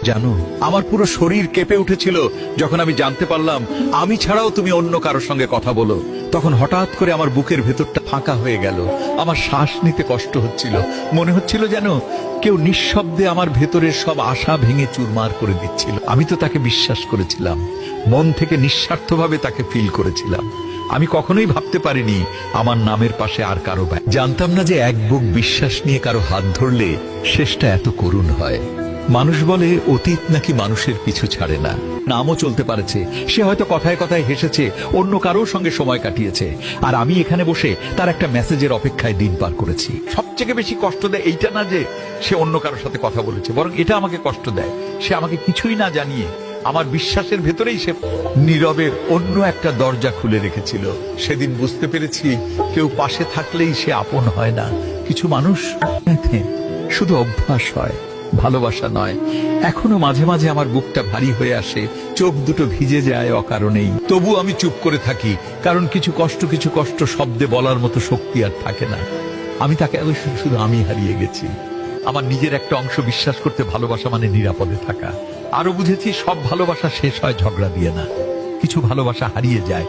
জানো, আমার পুরো শরীর কেঁপে উঠেছিল যখন আমি জানতে পারলাম আমি ছাড়াও তুমি অন্য কারোর সঙ্গে কথা বলো। তখন হঠাৎ করে আমার বুকের ভেতরটা ফাঁকা হয়ে গেল। আমার শ্বাস নিতে কষ্ট হচ্ছিল। মনে হচ্ছিল যেন কেউ নিঃশব্দে আমার ভেতরের সব আশা ভেঙে চুরমার করে দিচ্ছিল। আমি তো তাকে বিশ্বাস করেছিলাম, মন থেকে নিঃস্বার্থভাবে তাকে ফিল করেছিলাম। আমি কখনোই ভাবতে পারিনি আমার নামের পাশে আর কারো ভাই। জানতাম না যে এক বুক বিশ্বাস নিয়ে কারো হাত ধরলে শেষটা এত করুণ হয়। মানুষ বলে অতীত নাকি মানুষের পিছু ছাড়ে না। নামও চলতে পারেছে, সে হয়তো কথায় কথায় হেসেছে, অন্য কারোর সঙ্গে সময় কাটিয়েছে, আর আমি এখানে বসে তার একটা মেসেজের অপেক্ষায় দিন পার করেছি। সবচেয়ে বেশি কষ্ট দেয় এইটা না যে সে অন্য কারোর সাথে কথা বলেছে, বরং এটা আমাকে কষ্ট দেয় সে আমাকে কিছুই না জানিয়ে আমার বিশ্বাসের ভেতরেই সে নীরবে অন্য একটা দরজা খুলে রেখেছিল। সেদিন বুঝতে পেরেছি কেউ পাশে থাকলেই সে আপন হয় না। কিছু মানুষ শুধু অভ্যাস হয়, ভালোবাসা নয়। এখনো মাঝে মাঝে আমার বুকটা ভারী হয়ে আসে, চোখ দুটো ভিজে যায় অকারণেই। তবু আমি চুপ করে থাকি, কারণ কিছু কষ্ট শব্দে বলার মতো শক্তি আর থাকে না। আমি তাকে শুধু আমি হারিয়ে গেছি। আমার নিজের একটা অংশ বিশ্বাস করতে ভালোবাসা মানে নিরাপদে থাকা। আরো বুঝেছি সব ভালোবাসা শেষ হয় ঝগড়া দিয়ে না, কিছু ভালোবাসা হারিয়ে যায়